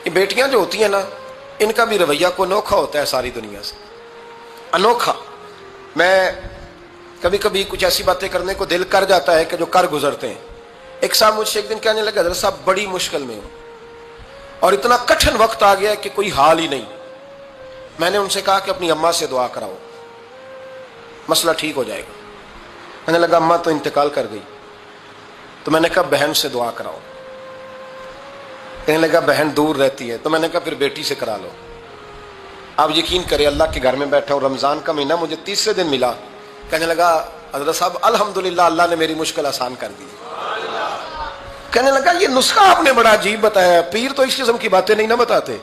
یہ بیٹیاں جو ہوتی ہیں نا، ان کا بھی رویہ کو انوکھا ہوتا ہے ساری دنیا سے، انوکھا۔ میں کبھی کبھی کچھ ایسی باتیں کرنے کو دل کر جاتا ہے کہ جو کر گزرتے ہیں۔ ایک صاحب مجھ سے ایک دن کہنے لگا، حضرت صاحب بڑی مشکل میں ہوں اور اتنا کٹھن وقت آ گیا کہ کوئی حال ہی نہیں۔ میں نے ان سے کہا کہ اپنی اماں سے دعا کراؤ، مسئلہ ٹھیک ہو جائے گا۔ کہنے لگا اماں تو انتقال کر گئی۔ تو میں نے کہا بہن سے دعا کراؤ۔ کہنے لگا بہن دور رہتی ہے۔ تو میں نے کہا پھر بیٹی سے کرا لو۔ آپ یقین کریں، اللہ کے گھر میں بیٹھا ہوں، رمضان کا مہینہ مجھے تیسرے دن ملا۔ کہنے لگا حضرت صاحب الحمدللہ اللہ نے میری مشکل آسان کر دی۔ کہنے لگا یہ نسخہ آپ نے بڑا عجیب بتایا، پیر تو اس قسم کی باتیں نہیں نہ بتاتے،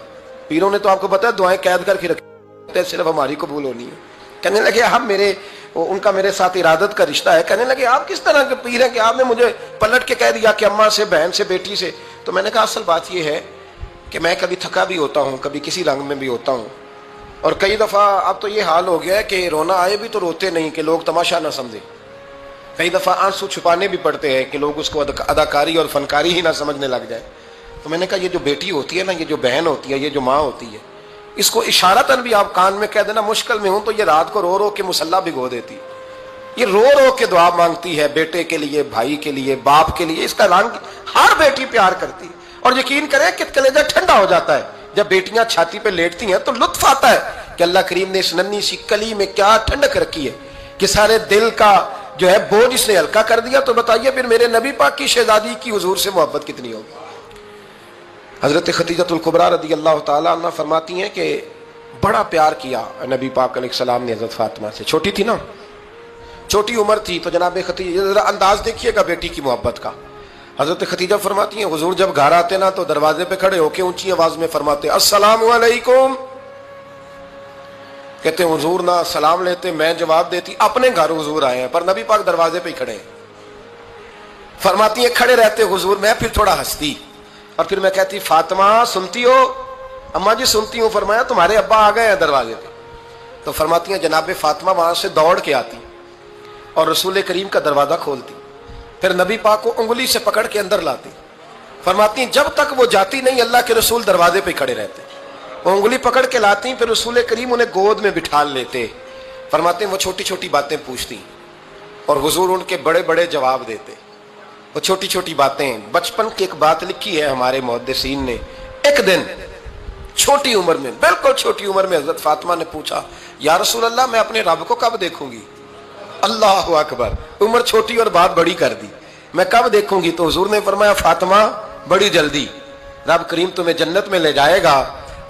پیروں نے تو آپ کو پتا ہے دعائیں قید کر کے رکھتے صرف ہماری قبول ہونی ہے۔ کہنے لگے ہم ان کا میرے ساتھ ارادت کا رشتہ ہے۔ کہنے لگے آپ کس طرح کے پیر ہیں کہ آپ نے مجھے پلٹ کے کہہ دیا کہ اماں سے، بہن سے، بیٹی سے۔ تو میں نے کہا اصل بات یہ ہے کہ میں کبھی تھکا بھی ہوتا ہوں، کبھی کسی رنگ میں بھی ہوتا ہوں، اور کئی دفعہ اب تو یہ حال ہو گیا ہے کہ رونا آئے بھی تو روتے نہیں کہ لوگ تماشا نہ سمجھیں۔ کئی دفعہ آنسو چھپانے بھی پڑتے ہیں کہ لوگ اس کو اداکاری اور فنکاری ہی نہ سمجھنے لگ جائے۔ تو میں نے کہا یہ جو بیٹی ہوتی ہے نا، یہ جو بہن ہوتی ہے، یہ جو ماں ہوتی ہے، اس کو اشارتاً بھی آپ کان میں کہہ دینا مشکل میں ہوں تو یہ رات کو رو رو کے مصلی بھگو دیتی، یہ رو رو کے دعا مانگتی ہے بیٹے کے لیے، بھائی کے لیے، باپ کے لیے۔ اس کا رنگ ہر بیٹی پیار کرتی ہے، اور یقین کریں کہ کلیجہ ٹھنڈا ہو جاتا ہے جب بیٹیاں چھاتی پہ لیٹتی ہیں، تو لطف آتا ہے کہ اللہ کریم نے اس ننھی سی کلی میں کیا ٹھنڈک رکھی ہے کہ سارے دل کا جو ہے بوجھ اس نے ہلکا کر دیا۔ تو بتائیے پھر میرے نبی پاک کی شہزادی کی حضور سے محبت کتنی ہوگی۔ حضرت خدیجہ الکبریٰ رضی اللہ تعالیٰ عنہ فرماتی ہیں کہ بڑا پیار کیا نبی پاک علیہ السلام نے حضرت فاطمہ سے۔ چھوٹی تھی نا، چھوٹی عمر تھی، تو جناب خدیجہ ذرا انداز دیکھیے گا بیٹی کی محبت کا۔ حضرت خدیجہ فرماتی ہیں حضور جب گھر آتے نا تو دروازے پہ کھڑے ہو کے اونچی آواز میں فرماتے السلام علیکم۔ کہتے ہیں حضور نہ سلام لیتے، میں جواب دیتی، اپنے گھر حضور آئے ہیں پر نبی پاک دروازے پہ ہی کھڑے ہیں۔ فرماتی ہیں کھڑے رہتے حضور، میں پھر تھوڑا ہنستی اور پھر میں کہتی فاطمہ سنتی ہو؟ اماں جی سنتی ہوں۔ فرمایا تمہارے ابا آ گئے ہیں دروازے پہ۔ تو فرماتی ہیں جناب فاطمہ وہاں سے دوڑ کے آتی اور رسول کریم کا دروازہ کھولتی، پھر نبی پاک کو انگلی سے پکڑ کے اندر لاتی۔ فرماتی ہیں جب تک وہ جاتی نہیں اللہ کے رسول دروازے پہ کھڑے رہتے، وہ انگلی پکڑ کے لاتی، پھر رسول کریم انہیں گود میں بٹھا لیتے۔ فرماتے ہیں وہ چھوٹی چھوٹی باتیں پوچھتی اور حضور ان کے بڑے بڑے جواب دیتے۔ وہ چھوٹی چھوٹی باتیں، بچپن کی ایک بات لکھی ہے ہمارے محدثین نے، ایک دن چھوٹی عمر میں، بالکل چھوٹی عمر میں حضرت فاطمہ نے پوچھا یا رسول اللہ میں اپنے رب کو کب دیکھوں گی؟ اللہ اکبر، عمر چھوٹی اور بات بڑی کر دی، میں کب دیکھوں گی؟ تو حضور نے فرمایا فاطمہ بڑی جلدی، رب کریم تمہیں جنت میں لے جائے گا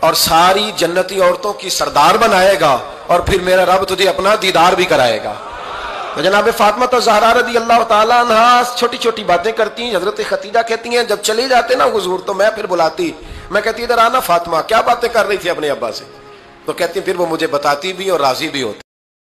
اور ساری جنتی عورتوں کی سردار بنائے گا، اور پھر میرا رب تجھے اپنا دیدار بھی کرائے گا۔ تو جناب فاطمہ تو زہرا رضی اللہ تعالیٰ عنہا چھوٹی چھوٹی باتیں کرتی ہیں۔ حضرت خدیجہ کہتی ہیں جب چلے جاتے نا حضور تو میں پھر بلاتی، میں کہتی ادھر آنا فاطمہ، کیا باتیں کر رہی تھی اپنے ابا سے؟ تو کہتی پھر وہ مجھے بتاتی بھی اور راضی بھی ہوتی۔